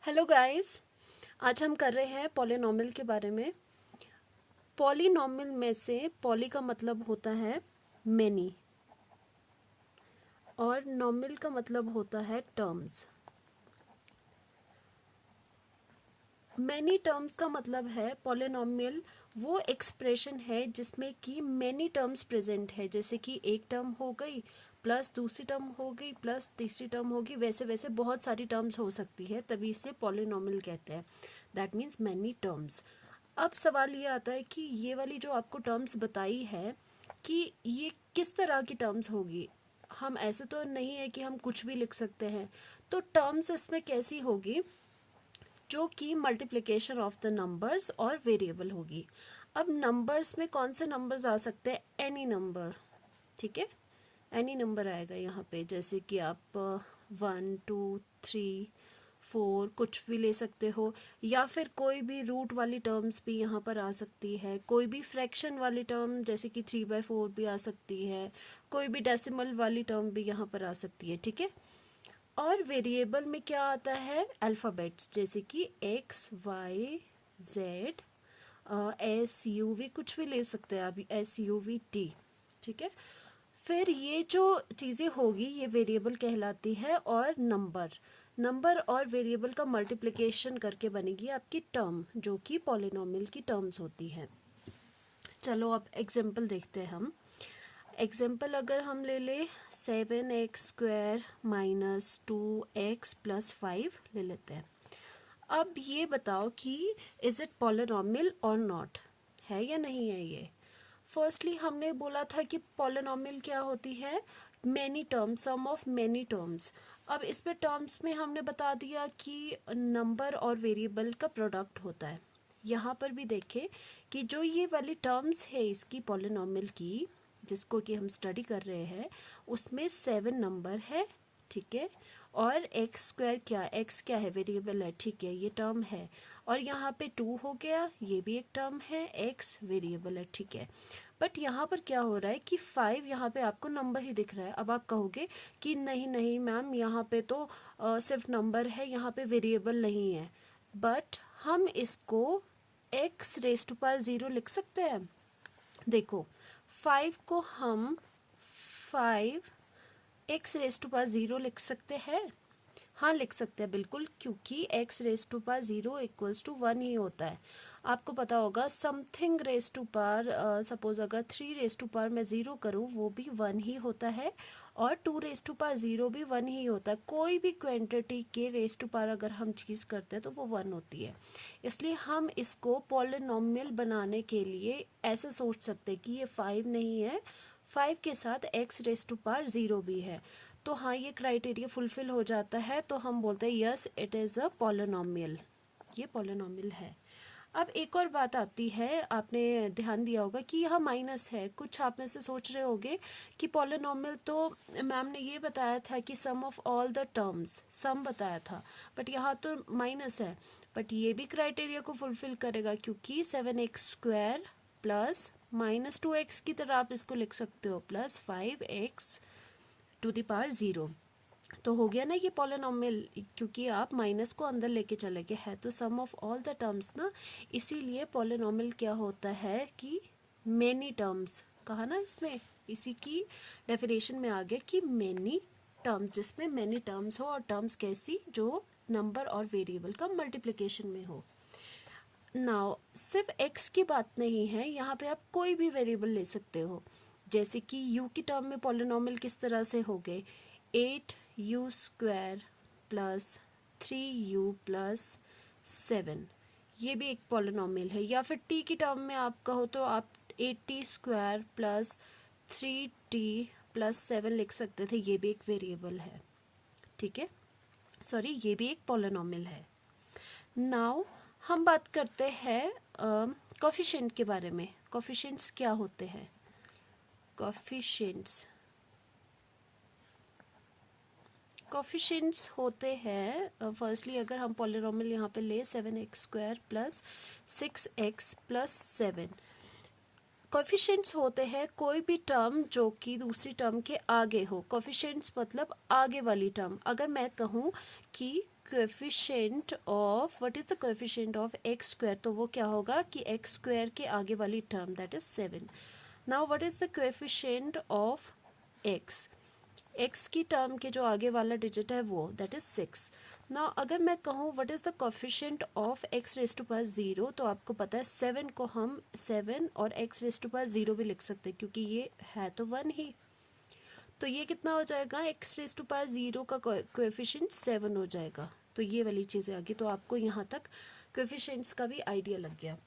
Hello guys. आज हम कर रहे हैं पॉलिनॉमियल के बारे में। पॉलिनॉमियल में से पॉली का मतलब होता है मैनी और नॉमियल का मतलब होता है टर्म्स। मैनी टर्म्स का मतलब है पॉलिनॉमियल वो एक्सप्रेशन है जिसमें कि मैनी टर्म्स प्रेजेंट है, जैसे कि एक टर्म हो गई प्लस दूसरी टर्म हो गई प्लस तीसरी टर्म होगी, वैसे वैसे बहुत सारी टर्म्स हो सकती है, तभी इसे पॉलिनॉमियल कहते हैं। That means many terms. अब सवाल ये आता है कि ये वाली जो आपको टर्म्स बताई है कि ये किस तरह की टर्म्स होगी। हम ऐसे तो नहीं है कि हम कुछ भी लिख सकते हैं, तो टर्म्स इसमें कैसी होगी जो कि मल्टीप्लिकेशन ऑफ द नंबर्स और वेरिएबल होगी। अब नंबर्स में कौन से नंबर्स आ सकते हैं? एनी नंबर, ठीक है, एनी नंबर आएगा यहाँ पे, जैसे कि आप 1 2 3 4 कुछ भी ले सकते हो, या फिर कोई भी रूट वाली टर्म्स भी यहाँ पर आ सकती है, कोई भी फ्रैक्शन वाली टर्म जैसे कि 3/4 भी आ सकती है, कोई भी डेसिमल वाली टर्म भी यहाँ पर आ सकती है, ठीक है। और वेरिएबल में क्या आता है? अल्फ़ाबेट्स, जैसे कि X Y Z, S U V, कुछ भी ले सकते हैं अभी, एस यू वी टी, ठीक है। फिर ये जो चीज़ें होगी ये वेरिएबल कहलाती है, और नंबर और वेरिएबल का मल्टीप्लिकेशन करके बनेगी आपकी टर्म, जो कि पॉलिनॉमियल की टर्म्स होती हैं। चलो अब एग्जांपल देखते हैं हम। एग्जाम्पल अगर हम ले ले 7x² माइनस 2x+5 ले लेते हैं। अब ये बताओ कि इज इट पॉलिनॉमियल और नॉट, है या नहीं है ये। फर्स्टली हमने बोला था कि पॉलिनॉमियल क्या होती है? Many terms, sum of many terms. अब इसमें टर्म्स में हमने बता दिया कि नंबर और वेरिएबल का प्रोडक्ट होता है। यहाँ पर भी देखें कि जो ये वाली टर्म्स है इसकी पॉलिनॉमियल की, जिसको कि हम स्टडी कर रहे हैं, उसमें 7 नंबर है, ठीक है। और x² क्या, x क्या है? वेरिएबल है, ठीक है, ये टर्म है। और यहाँ पे 2 हो गया, ये भी एक टर्म है, x वेरिएबल है, ठीक है। बट यहाँ पर क्या हो रहा है कि 5 यहाँ पे आपको नंबर ही दिख रहा है। अब आप कहोगे कि नहीं नहीं मैम, यहाँ पे तो सिर्फ नंबर है, यहाँ पे वेरिएबल नहीं है। बट हम इसको x⁻0 लिख सकते हैं। देखो 5 को हम 5x⁻0 लिख सकते हैं। हाँ लिख सकते हैं बिल्कुल, क्योंकि x⁻0 इक्वल्स टू 1 ही होता है। आपको पता होगा something raise to power, suppose अगर 3 मैं 0 करूँ वो भी 1 ही होता है, और 2 0 भी 1 ही होता है। कोई भी क्वांटिटी के रेस टू पार अगर हम चीज़ करते हैं तो वो 1 होती है। इसलिए हम इसको पॉलिनॉमियल बनाने के लिए ऐसे सोच सकते हैं कि ये 5 नहीं है, 5 के साथ x⁻0 भी है। तो हाँ, ये क्राइटेरिया फुलफिल हो जाता है, तो हम बोलते हैं yes it is a polynomial, ये पॉलिनॉमियल है। अब एक और बात आती है, आपने ध्यान दिया होगा कि यहाँ माइनस है। कुछ आप में से सोच रहे होंगे कि पॉलिनॉमियल तो मैम ने ये बताया था कि सम ऑफ ऑल द टर्म्स, सम बताया था, बट यहाँ तो माइनस है। बट ये भी क्राइटेरिया को फुलफिल करेगा, क्योंकि 7x² प्लस -2x की तरह आप इसको लिख सकते हो, प्लस 5x⁻0। तो हो गया ना ये पॉलिनॉमियल, क्योंकि आप माइनस को अंदर लेके चले गए हैं, तो सम ऑफ ऑल द टर्म्स ना। इसीलिए पॉलिनॉमियल क्या होता है कि मैनी टर्म्स कहा ना इसमें, इसी की डेफिनेशन में आ गया कि मैनी टर्म्स, जिसमें मैनी टर्म्स हो, और टर्म्स कैसी? जो नंबर और वेरिएबल का मल्टीप्लिकेशन में हो। नाउ सिर्फ x की बात नहीं है, यहाँ पे आप कोई भी वेरिएबल ले सकते हो। जैसे कि u की टर्म में पॉलिनॉमियल किस तरह से हो गए? 8u² प्लस 3u+7, ये भी एक पॉलिनॉमियल है। या फिर t की टर्म में आप कहो तो आप 80² प्लस 3t+7 लिख सकते थे, ये भी एक वेरिएबल है, ठीक है, सॉरी ये भी एक पॉलिनॉमियल है। नाउ हम बात करते हैं कोफिशिएंट के बारे में। कोफिशिएंट्स क्या होते हैं? कोफिशिएंट्स होते हैं, फर्स्टली अगर हम पॉलिनॉमियल यहाँ पे ले 7x² प्लस 6x+7, कोफिशिएंट्स होते हैं कोई भी टर्म जो कि दूसरी टर्म के आगे हो। कोफिशिएंट्स मतलब आगे वाली टर्म। अगर मैं कहूँ कि coefficient of what is the coefficient of x square, तो वो क्या होगा कि एक्स स्क्वायर के आगे वाली term that is 7. Now what is the coefficient of x, x की टर्म के जो आगे वाला डिजिट है वो दैट इज 6. नाउ अगर मैं कहूँ what is the coefficient of X raise to power 0, तो आपको पता है 7 को हम 7 और एक्स रेज टू पावर 0 भी लिख सकते हैं क्योंकि ये है तो 1 ही. तो ये कितना हो जाएगा, एक्स रेज टू पावर 0 का कोएफिशिएंट 7 हो जाएगा. तो ये वाली चीज़ें आ गई. तो आपको यहाँ तक कोएफिशिएंट्स का भी आइडिया लग गया.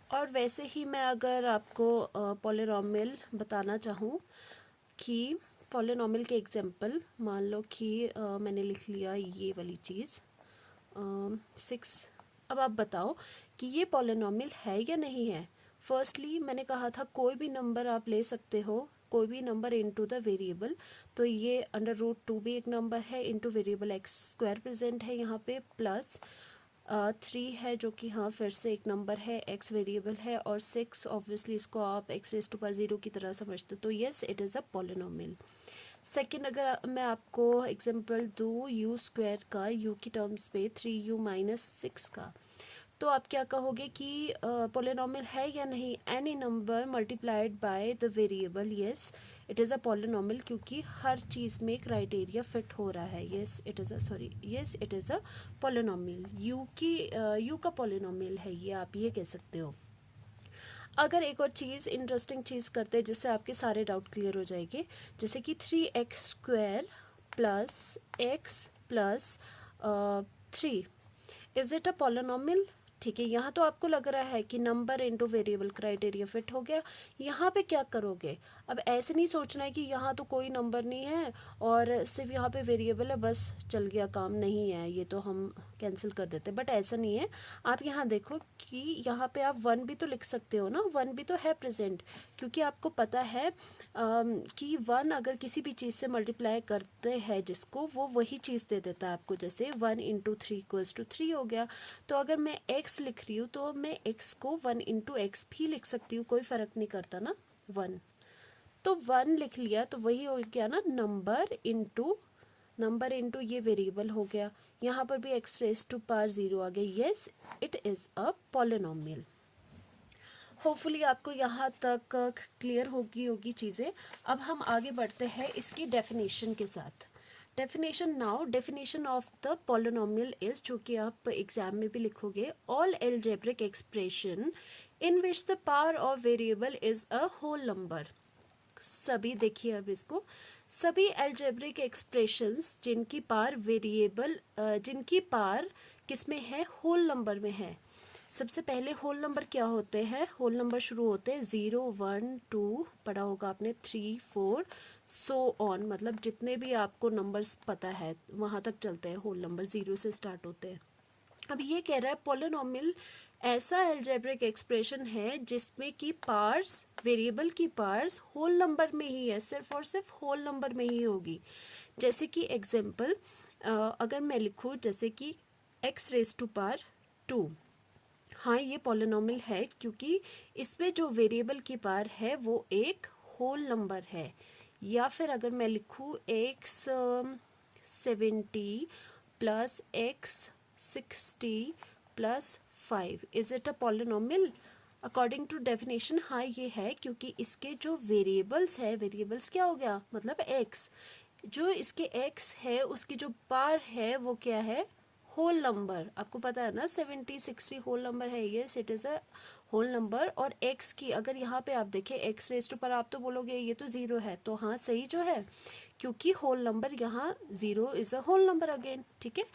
और वैसे ही मैं अगर आपको पॉलिनॉमियल बताना चाहूँ कि पॉलिनॉमियल के एग्जांपल मान लो कि मैंने लिख लिया ये वाली चीज़ 6. अब आप बताओ कि ये पॉलिनॉमियल है या नहीं है. फर्स्टली मैंने कहा था कोई भी नंबर आप ले सकते हो, कोई भी नंबर इनटू द वेरिएबल. तो ये √2 भी एक नंबर है, into variable x square present है यहाँ पे, प्लस 3 है जो कि हाँ फिर से एक नंबर है, एक्स वेरिएबल है, और 6 ऑब्वियसली इसको आप एक्स रेज टू पावर 0 की तरह समझते हो. तो yes it is a polynomial. Second अगर मैं आपको एग्जांपल दूँ यू स्क्वायर का, यू की टर्म्स पे 3u-6 का, तो आप क्या कहोगे कि पॉलिनॉमियल है या नहीं. Any number multiplied by the variable, yes it is a polynomial क्योंकि हर चीज़ में क्राइटेरिया फिट हो रहा है. Yes it is it is a polynomial. You का पॉलिनॉमियल है ये, आप ये कह सकते हो. अगर एक और चीज़ इंटरेस्टिंग चीज़ करते हैं जिससे आपके सारे डाउट क्लियर हो जाएंगे, जैसे कि 3x² plus x plus 3, is it a polynomial. ठीक है, यहाँ तो आपको लग रहा है कि number into variable criteria fit हो गया. यहाँ पे क्या करोगे, अब ऐसे नहीं सोचना है कि यहाँ तो कोई नंबर नहीं है और सिर्फ यहाँ पे वेरिएबल है बस चल गया काम, नहीं है ये तो हम कैंसिल कर देते. बट ऐसा नहीं है. आप यहाँ देखो कि यहाँ पे आप 1 भी तो लिख सकते हो ना, 1 भी तो है प्रेजेंट, क्योंकि आपको पता है कि 1 अगर किसी भी चीज़ से मल्टीप्लाई करते हैं जिसको, वो वही चीज़ दे देता है आपको. जैसे 1 × 3 = 3 हो गया. तो अगर मैं x लिख रही हूँ तो मैं x को 1 × x भी लिख सकती हूँ, कोई फ़र्क नहीं करता ना. 1 तो 1 लिख लिया तो वही हो गया ना, नंबर इंटू ये वेरिएबल हो गया. यहाँ पर भी एक्स रेज टू पावर 0 आ गया. Yes it is a polynomial. Hopefully आपको यहाँ तक क्लियर होगी चीज़ें. अब हम आगे बढ़ते हैं इसकी डेफिनेशन के साथ. Definition of the polynomial is, जो कि आप एग्जाम में भी लिखोगे, all algebraic expression in which the power of variable is a whole number. सभी देखिए अब इसको, सभी एल्जेब्रिक एक्सप्रेशंस जिनकी पार किस में है, होल नंबर में है. सबसे पहले होल नंबर क्या होते हैं, होल नंबर शुरू होते हैं 0, 1, 2, पढ़ा होगा आपने, 3, 4 सो ऑन, मतलब जितने भी आपको नंबर्स पता है वहाँ तक चलते हैं होल नंबर, 0 से स्टार्ट होते हैं. अब ये कह रहा है पॉलिनॉमियल ऐसा एल्जेब्रिक एक्सप्रेशन है जिसमें कि पार्ट्स, वेरिएबल की पार्ट्स होल नंबर में ही है, सिर्फ और सिर्फ होल नंबर में ही होगी. जैसे कि एग्जांपल अगर मैं लिखूँ जैसे कि x रेज टू पावर 2, हाँ ये पॉलिनॉमियल है क्योंकि इसमें जो वेरिएबल की पावर है वो एक होल नंबर है. या फिर अगर मैं लिखूँ x 70 plus x 60 plus 5, is it a polynomial. According to definition हाँ ये है, क्योंकि इसके जो वेरिएबल्स है, वेरिएबल्स क्या हो गया मतलब x, जो इसके x है उसकी जो पावर है वो क्या है, होल नंबर. आपको पता है ना 70 60 होल नंबर है, ये it is a whole number. और x की अगर यहाँ पे आप देखें x रेज टू पर, आप तो बोलोगे ये तो 0 है, तो हाँ सही जो है, क्योंकि होल नंबर यहाँ 0 is a whole number again. ठीक है,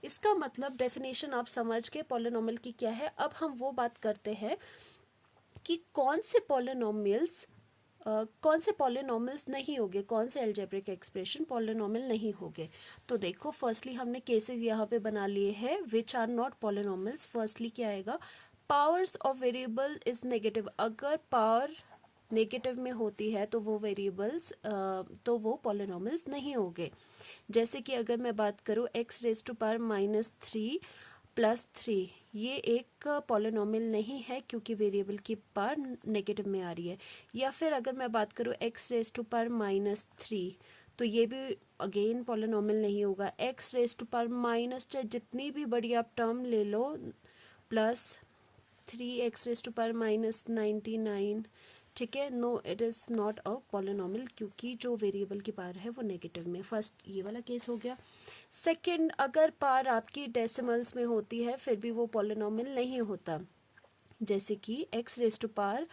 इसका मतलब डेफिनेशन आप समझ के पॉलिनॉमियल की क्या है. अब हम वो बात करते हैं कि कौन से पॉलिनॉमियल्स नहीं होंगे, कौन से अलजेब्रिक एक्सप्रेशन पॉलिनॉमियल नहीं होंगे. तो देखो फर्स्टली हमने केसेस यहाँ पे बना लिए हैं which are not polynomials. Firstly क्या आएगा, powers of variable is negative. अगर पावर नेगेटिव में होती है तो वो वेरिएबल्स तो वो पॉलिनॉमियल्स नहीं होंगे. जैसे कि अगर मैं बात करूँ x raise to power -3 plus 3, ये एक पॉलिनॉमियल नहीं है क्योंकि वेरिएबल की पावर नेगेटिव में आ रही है. या फिर अगर मैं बात करूँ x रेज टू पावर -3, तो ये भी अगेन पॉलिनॉमियल नहीं होगा। X raise to power minus, चाहे जितनी भी बड़ी आप टर्म ले लो, plus 3x raise to power minus 99, ठीक है। No, it is not a polynomial, क्योंकि जो वेरिएबल की पावर है वो नेगेटिव में। फर्स्ट ये वाला केस हो गया। सेकंड, अगर पावर आपकी डेसिमल्स में होती है फिर भी वो पॉलिनॉमियल नहीं होता, जैसे कि x raise to power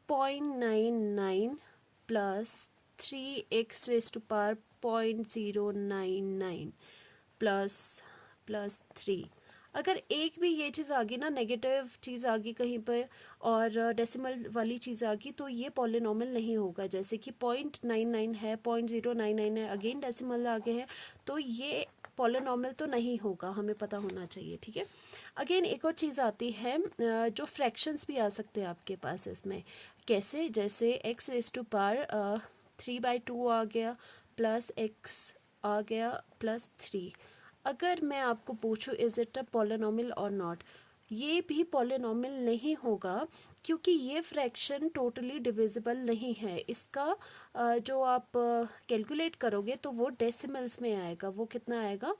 0.99 plus 3x raise to power 0.099 plus 3। अगर एक भी ये चीज़ आ गई ना, नेगेटिव चीज़ आ गई कहीं पर और डेसिमल वाली चीज़ आ गई, तो ये पॉलिनॉमियल नहीं होगा। जैसे कि 0.99 है, 0.099 है, अगेन डेसिमल आगे है, तो ये पॉलिनॉमियल तो नहीं होगा, हमें पता होना चाहिए, ठीक है। अगेन एक और चीज़ आती है, जो फ्रैक्शंस भी आ सकते हैं आपके पास इसमें। कैसे? जैसे x रेज टू पावर 3/2 आ गया, प्लस x आ गया प्लस 3। अगर मैं आपको पूछूं इज़ इट अ पॉलिनॉमियल और नॉट, ये भी पॉलिनॉमियल नहीं होगा, क्योंकि ये फ्रैक्शन टोटली डिविजिबल नहीं है। इसका जो आप कैलकुलेट करोगे तो वो डेसिमल्स में आएगा। वो कितना आएगा?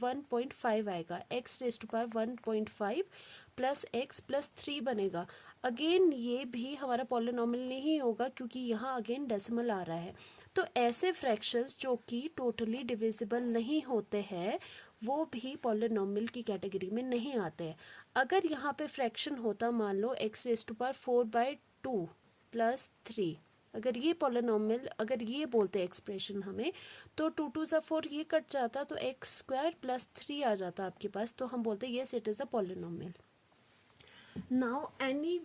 1.5 आएगा। x raise to power 1.5 plus x plus 3 बनेगा। अगेन ये भी हमारा पॉलिनॉमियल नहीं होगा, क्योंकि यहाँ अगेन डेसिमल आ रहा है। तो ऐसे फ्रैक्शंस जो कि टोटली डिविजिबल नहीं होते हैं वो भी पॉलिनॉमियल की कैटेगरी में नहीं आते हैं। अगर यहाँ पे फ्रैक्शन होता, मान लो x raise to power 4/2 plus 3, अगर ये पॉलिनॉमियल, अगर ये बोलते एक्सप्रेशन हमें, तो 2 2 ज़ा 4 ये कट जाता, तो x स्क्वायर प्लस 3 आ जाता आपके पास, तो हम बोलते yes it is a polynomial. Now any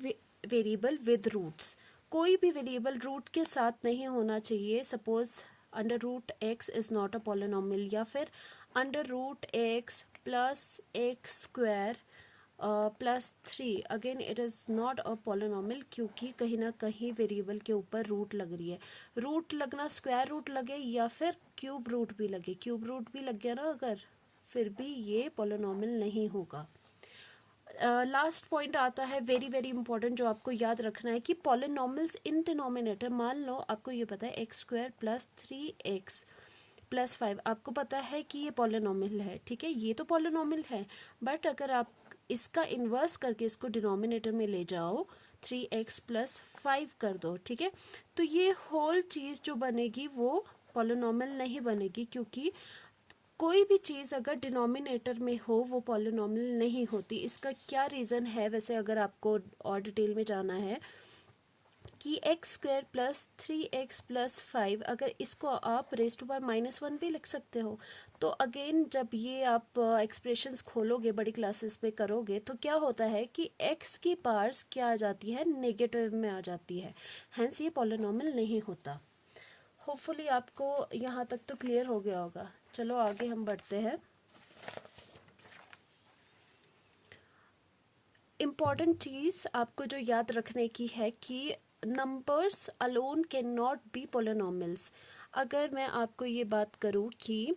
variable with roots, कोई भी वेरिएबल रूट के साथ नहीं होना चाहिए। Suppose under root X is not a polynomial, या फिर under root X plus X square plus 3, again it is not a polynomial, क्योंकि कहीं ना कहीं वेरिएबल के ऊपर रूट लग रही है। रूट लगना, स्क्वायर रूट लगे या फिर क्यूब रूट भी लगे, क्यूब रूट भी लग गया ना अगर, फिर भी ये पॉलिनॉमियल नहीं होगा। लास्ट पॉइंट आता है वेरी वेरी इंपॉर्टेंट, जो आपको याद रखना है कि पॉलिनॉमियल्स इन डिनोमिनेटर, मान लो आपको ये पता है x square plus 3x plus 5, आपको पता है कि ये पॉलिनॉमियल है, ठीक है, ये तो पॉलिनॉमियल है। बट अगर आप इसका इन्वर्स करके इसको डिनोमिनेटर में ले जाओ, 3x प्लस 5 कर दो, ठीक है, तो ये होल चीज़ जो बनेगी वो पॉलिनॉमियल नहीं बनेगी, क्योंकि कोई भी चीज़ अगर डिनोमिनेटर में हो वो पॉलिनॉमियल नहीं होती। इसका क्या रीज़न है वैसे, अगर आपको और डिटेल में जाना है, कि x square plus 3x plus 5, अगर इसको आप रेज टू पावर -1 भी लिख सकते हो। तो अगेन जब ये आप एक्सप्रेशंस खोलोगे, बड़ी क्लासेस पे करोगे, तो क्या होता है कि x की पावर्स क्या आ जाती है? नेगेटिव में आ जाती है, हैंस ये पॉलिनॉमियल नहीं होता। होपफुली आपको यहाँ तक तो क्लियर हो गया होगा। चलो आगे हम बढ़ते हैं। इम्पॉर्टेंट चीज़ आपको जो याद रखने की है कि numbers alone can not be polynomials. अगर मैं आपको ये बात करूँ कि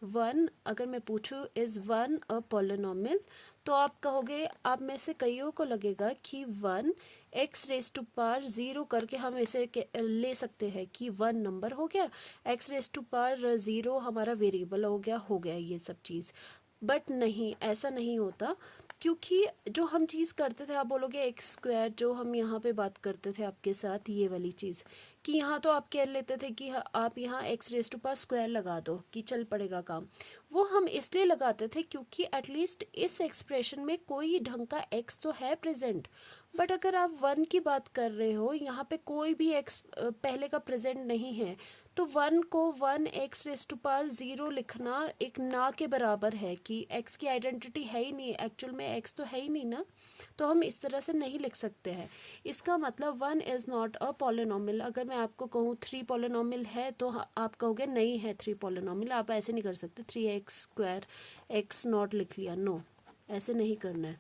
1, अगर मैं पूछूँ इज़ 1 अ पोलिनोमियल, तो आप कहोगे, आप में से कईयों को लगेगा कि 1 x रेज टू पावर 0 करके हम इसे ले सकते हैं कि 1 नंबर हो गया, x रेज टू पावर 0 हमारा वेरिएबल हो गया ये सब चीज़। बट नहीं, ऐसा नहीं होता, क्योंकि जो हम चीज़ करते थे, आप बोलोगे एक्स स्क्वायर, जो हम यहाँ पे बात करते थे आपके साथ, ये वाली चीज़, कि यहाँ तो आप कह लेते थे कि आप यहाँ X raise to power square लगा दो कि चल पड़ेगा काम। वो हम इसलिए लगाते थे क्योंकि एटलीस्ट इस एक्सप्रेशन में कोई ढंग का एक्स तो है प्रेजेंट। बट अगर आप 1 की बात कर रहे हो, यहाँ पे कोई भी एक्स पहले का प्रेजेंट नहीं है, तो 1 को 1x रेज टू पावर 0 लिखना एक ना के बराबर है कि x की आइडेंटिटी है ही नहीं, एक्चुअल में x तो है ही नहीं ना, तो हम इस तरह से नहीं लिख सकते हैं। इसका मतलब 1 इज़ नॉट अ पॉलिनॉमियल। अगर मैं आपको कहूँ 3 पॉलिनॉमियल है, तो आप कहोगे नहीं है 3 पॉलिनॉमियल, आप ऐसे नहीं कर सकते 3x स्क्वायर x नॉट लिख लिया, नो, ऐसे नहीं करना है।